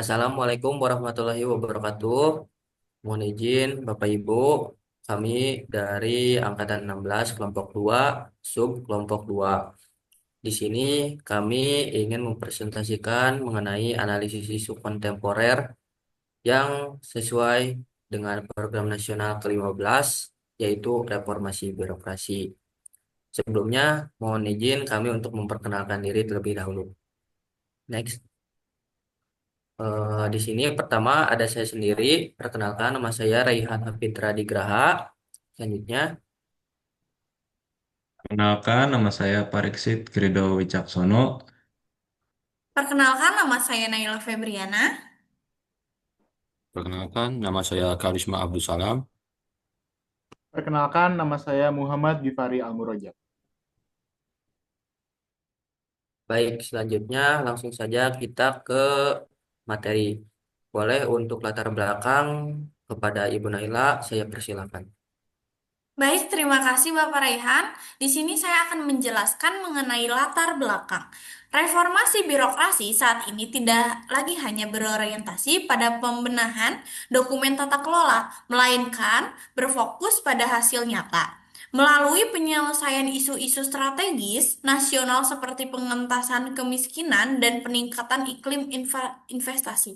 Assalamualaikum warahmatullahi wabarakatuh. Mohon izin Bapak Ibu, kami dari Angkatan 16 kelompok 2, sub kelompok 2. Di sini kami ingin mempresentasikan mengenai analisis isu kontemporer yang sesuai dengan program nasional ke-15, yaitu reformasi birokrasi. Sebelumnya, mohon izin kami untuk memperkenalkan diri terlebih dahulu. Next. Di sini pertama ada saya sendiri. Perkenalkan, nama saya Raihan Hafidra Digraha. Selanjutnya, Kenalkan, nama saya Pariksit Krido Wicaksono. Perkenalkan, nama saya Naila Febriana. Perkenalkan, nama saya Karisma Abdul Salam. Perkenalkan, nama saya Muhammad Gifari Almuroja. baik, selanjutnya langsung saja kita ke materi. Boleh untuk latar belakang kepada Ibu Naila, saya persilakan. Baik, terima kasih Bapak Raihan. Di sini saya akan menjelaskan mengenai latar belakang. Reformasi birokrasi saat ini tidak lagi hanya berorientasi pada pembenahan dokumen tata kelola, melainkan berfokus pada hasil nyata. Melalui penyelesaian isu-isu strategis nasional seperti pengentasan kemiskinan dan peningkatan iklim investasi.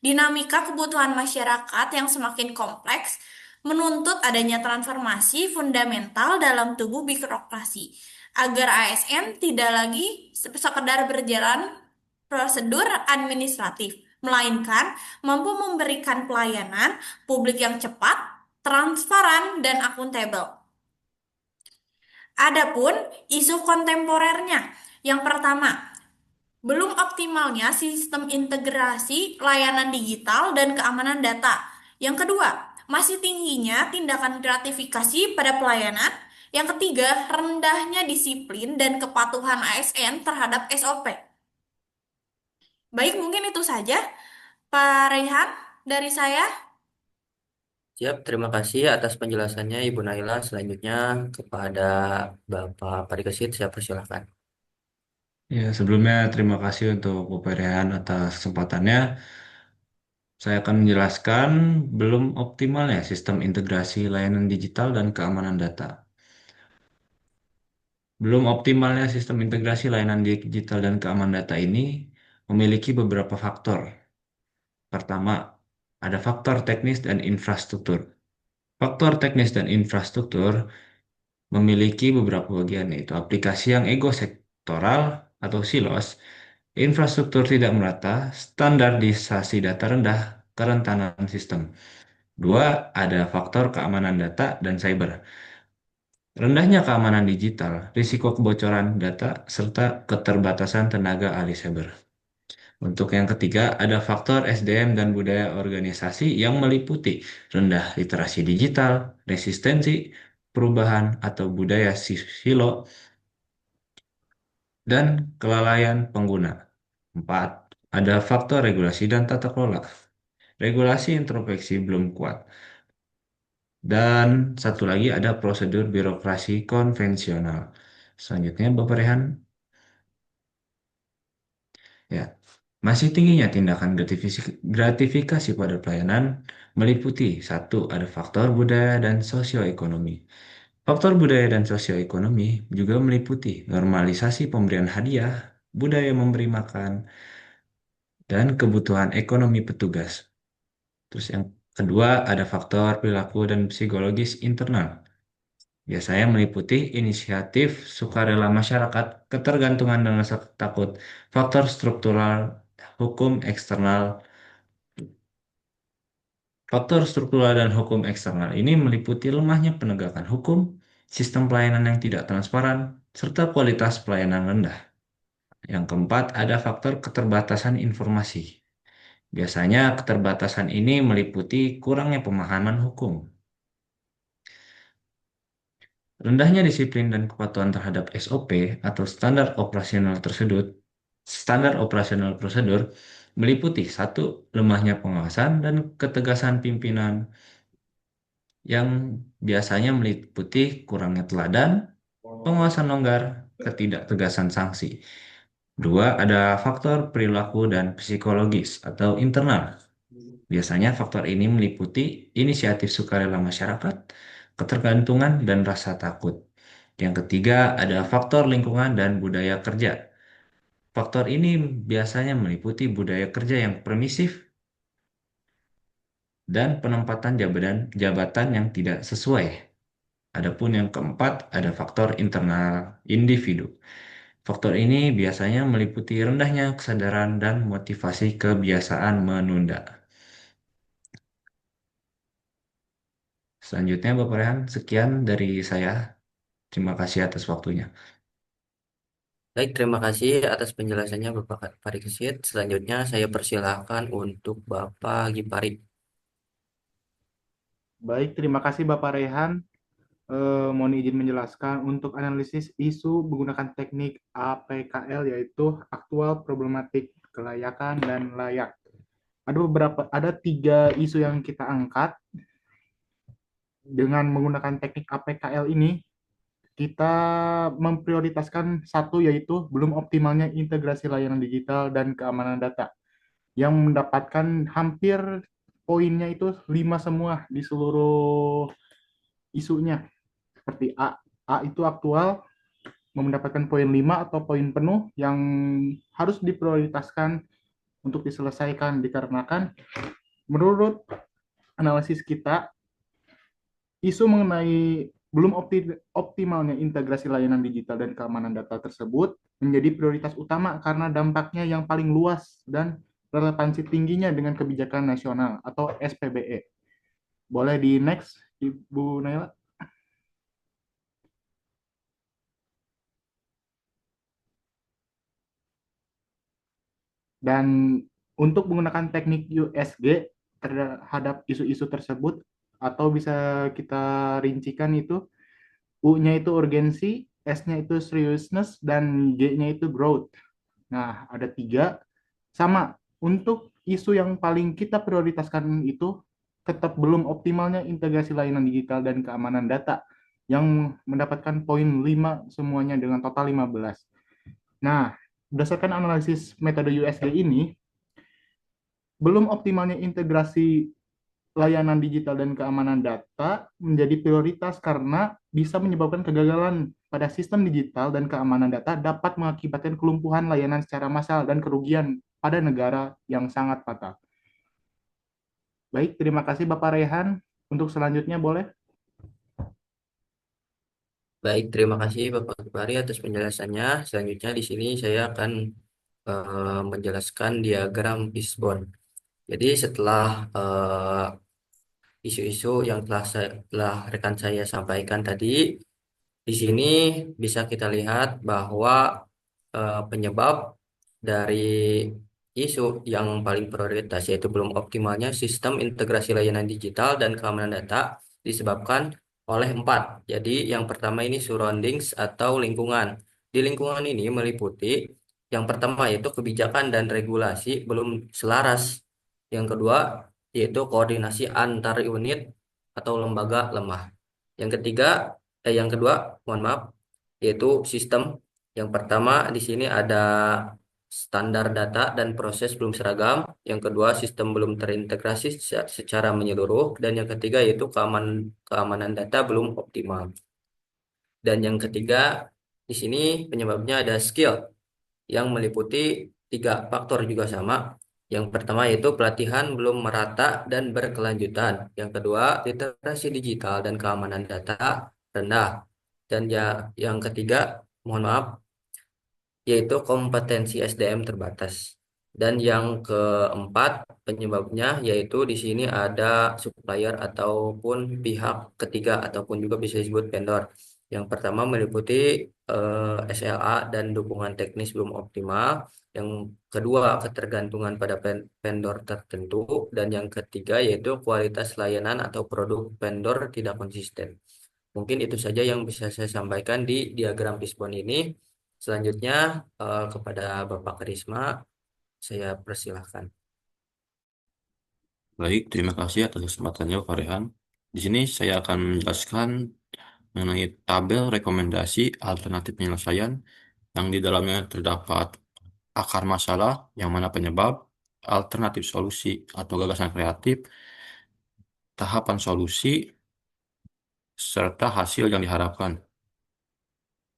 Dinamika kebutuhan masyarakat yang semakin kompleks menuntut adanya transformasi fundamental dalam tubuh birokrasi agar ASN tidak lagi sekedar berjalan prosedur administratif, melainkan mampu memberikan pelayanan publik yang cepat, transparan, dan akuntabel. Adapun isu kontemporernya, yang pertama, belum optimalnya sistem integrasi layanan digital dan keamanan data. Yang kedua, masih tingginya tindakan gratifikasi pada pelayanan. Yang ketiga, rendahnya disiplin dan kepatuhan ASN terhadap SOP. Baik, mungkin itu saja, Pak Rehan, dari saya. Siap, terima kasih atas penjelasannya Ibu Naila. Selanjutnya kepada Bapak Parikesit, saya persilakan. Ya, sebelumnya terima kasih untuk Bapak Rehan atas kesempatannya. Saya akan menjelaskan belum optimalnya sistem integrasi layanan digital dan keamanan data. Belum optimalnya sistem integrasi layanan digital dan keamanan data ini memiliki beberapa faktor. Pertama, ada faktor teknis dan infrastruktur. Faktor teknis dan infrastruktur memiliki beberapa bagian, yaitu aplikasi yang ego-sektoral atau silos, infrastruktur tidak merata, standarisasi data rendah, kerentanan sistem. Dua, ada faktor keamanan data dan cyber. Rendahnya keamanan digital, risiko kebocoran data, serta keterbatasan tenaga ahli cyber. Untuk yang ketiga, ada faktor SDM dan budaya organisasi yang meliputi rendah literasi digital, resistensi, perubahan atau budaya silo, dan kelalaian pengguna. Empat, ada faktor regulasi dan tata kelola. Regulasi introspeksi belum kuat. Dan satu lagi ada prosedur birokrasi konvensional. Selanjutnya, Bapak Rehan. Ya, masih tingginya tindakan gratifikasi pada pelayanan meliputi satu, ada faktor budaya dan sosioekonomi. Faktor budaya dan sosioekonomi juga meliputi normalisasi pemberian hadiah, budaya memberi makan, dan kebutuhan ekonomi petugas. Terus yang kedua ada faktor perilaku dan psikologis internal. Biasanya meliputi inisiatif sukarela masyarakat, ketergantungan dan rasa takut, faktor struktural, hukum eksternal. Faktor struktural dan hukum eksternal ini meliputi lemahnya penegakan hukum, sistem pelayanan yang tidak transparan, serta kualitas pelayanan rendah. Yang keempat, ada faktor keterbatasan informasi. Biasanya keterbatasan ini meliputi kurangnya pemahaman hukum, rendahnya disiplin dan kepatuhan terhadap SOP atau standar operasional prosedur meliputi satu, lemahnya pengawasan dan ketegasan pimpinan yang biasanya meliputi kurangnya teladan, pengawasan longgar, ketidaktegasan sanksi. Dua, ada faktor perilaku dan psikologis atau internal. Biasanya faktor ini meliputi inisiatif sukarela masyarakat, ketergantungan, dan rasa takut. Yang ketiga, ada faktor lingkungan dan budaya kerja. Faktor ini biasanya meliputi budaya kerja yang permisif dan penempatan jabatan yang tidak sesuai. Adapun yang keempat, ada faktor internal individu. Faktor ini biasanya meliputi rendahnya kesadaran dan motivasi kebiasaan menunda. Selanjutnya, Bapak Rehan, sekian dari saya. Terima kasih atas waktunya. Baik, terima kasih atas penjelasannya Bapak Parikesit. Selanjutnya saya persilahkan untuk Bapak Gipari. Baik, terima kasih Bapak Rehan. Mohon izin menjelaskan untuk analisis isu menggunakan teknik APKL yaitu aktual, problematik, kelayakan, dan layak. Ada tiga isu yang kita angkat dengan menggunakan teknik APKL ini. Kita memprioritaskan satu yaitu belum optimalnya integrasi layanan digital dan keamanan data yang mendapatkan hampir poinnya itu 5 semua di seluruh isunya. Seperti A. A itu aktual, mendapatkan poin 5 atau poin penuh yang harus diprioritaskan untuk diselesaikan dikarenakan menurut analisis kita isu mengenai belum optimalnya integrasi layanan digital dan keamanan data tersebut menjadi prioritas utama karena dampaknya yang paling luas dan relevansi tingginya dengan kebijakan nasional atau SPBE. Boleh di next, Ibu Naila? Dan untuk menggunakan teknik USG terhadap isu-isu tersebut, atau bisa kita rincikan itu, U-nya itu urgensi, S-nya itu seriousness, dan G-nya itu growth. Nah, ada tiga. Sama, untuk isu yang paling kita prioritaskan itu tetap belum optimalnya integrasi layanan digital dan keamanan data yang mendapatkan poin 5 semuanya dengan total 15. Nah, berdasarkan analisis metode USG ini, belum optimalnya integrasi layanan digital dan keamanan data menjadi prioritas karena bisa menyebabkan kegagalan pada sistem digital dan keamanan data dapat mengakibatkan kelumpuhan layanan secara massal dan kerugian pada negara yang sangat fatal. Baik, terima kasih Bapak Rehan. Untuk selanjutnya boleh? Baik, terima kasih Bapak Gipari atas penjelasannya. Selanjutnya di sini saya akan menjelaskan diagram fishbone. Jadi setelah isu-isu yang telah rekan saya sampaikan tadi, di sini bisa kita lihat bahwa penyebab dari isu yang paling prioritas yaitu belum optimalnya sistem integrasi layanan digital dan keamanan data disebabkan oleh empat. Jadi yang pertama ini surroundings atau lingkungan. Di lingkungan ini meliputi yang pertama yaitu kebijakan dan regulasi belum selaras. Yang kedua yaitu koordinasi antar unit atau lembaga lemah. Yang ketiga, yang kedua, mohon maaf, yaitu sistem. Yang pertama di sini ada standar data dan proses belum seragam. Yang kedua, sistem belum terintegrasi secara menyeluruh. Dan yang ketiga yaitu keamanan data belum optimal. Dan yang ketiga, di sini penyebabnya ada skill yang meliputi tiga faktor juga sama. Yang pertama yaitu pelatihan belum merata dan berkelanjutan. Yang kedua, literasi digital dan keamanan data rendah. Dan ya, yang ketiga, mohon maaf, yaitu kompetensi SDM terbatas. Dan yang keempat, penyebabnya yaitu di sini ada supplier ataupun pihak ketiga ataupun juga bisa disebut vendor. Yang pertama meliputi SLA dan dukungan teknis belum optimal. Yang kedua, ketergantungan pada vendor tertentu. Dan yang ketiga yaitu kualitas layanan atau produk vendor tidak konsisten. Mungkin itu saja yang bisa saya sampaikan di diagram fishbone ini. Selanjutnya kepada Bapak Karisma, saya persilahkan. Baik, terima kasih atas kesempatannya, Pak Rehan. Di sini saya akan menjelaskan mengenai tabel rekomendasi alternatif penyelesaian yang di dalamnya terdapat akar masalah, yang mana penyebab, alternatif solusi atau gagasan kreatif, tahapan solusi, serta hasil yang diharapkan.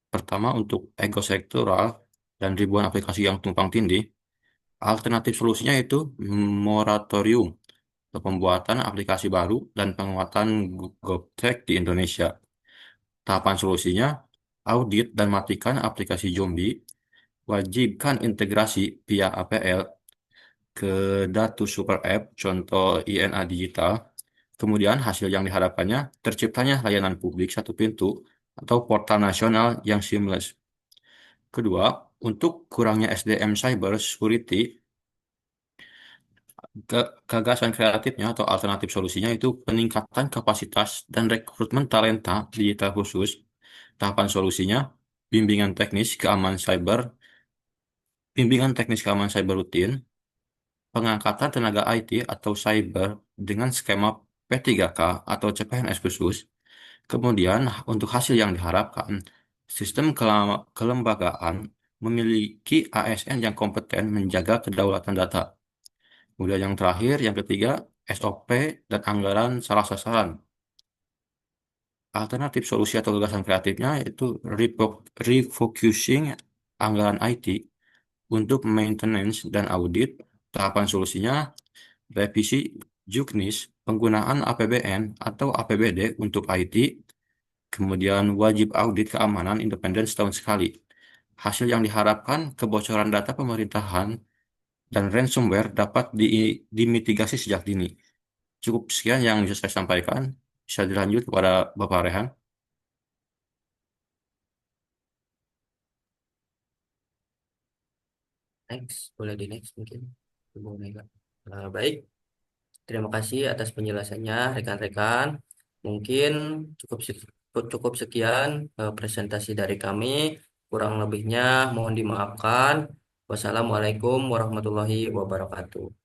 Pertama, untuk ego sektoral dan ribuan aplikasi yang tumpang tindih, alternatif solusinya itu moratorium untuk pembuatan aplikasi baru dan penguatan GovTech di Indonesia. Tahapan solusinya, audit dan matikan aplikasi zombie, wajibkan integrasi via APL ke Datu Super App, contoh INA Digital. Kemudian hasil yang diharapkannya terciptanya layanan publik satu pintu atau portal nasional yang seamless. Kedua, untuk kurangnya SDM cyber security, gagasan kreatifnya atau alternatif solusinya itu peningkatan kapasitas dan rekrutmen talenta digital khusus. Tahapan solusinya, bimbingan teknis keamanan cyber, bimbingan teknis keamanan cyber rutin, pengangkatan tenaga IT atau cyber dengan skema P3K atau CPNS khusus. Kemudian, untuk hasil yang diharapkan, sistem kelembagaan memiliki ASN yang kompeten menjaga kedaulatan data. Kemudian yang terakhir, yang ketiga, SOP dan anggaran salah sasaran. Alternatif solusi atau gagasan kreatifnya itu refocusing anggaran IT untuk maintenance dan audit. Tahapan solusinya revisi juknis, penggunaan APBN atau APBD untuk IT, kemudian wajib audit keamanan independen setahun sekali. Hasil yang diharapkan, kebocoran data pemerintahan dan ransomware dapat dimitigasi sejak dini. Cukup sekian yang bisa saya sampaikan. Bisa dilanjut kepada Bapak Rehan. Next, boleh di next mungkin. Ibu Mega. Baik, terima kasih atas penjelasannya rekan-rekan. Mungkin cukup sekian presentasi dari kami. Kurang lebihnya mohon dimaafkan. Wassalamualaikum warahmatullahi wabarakatuh.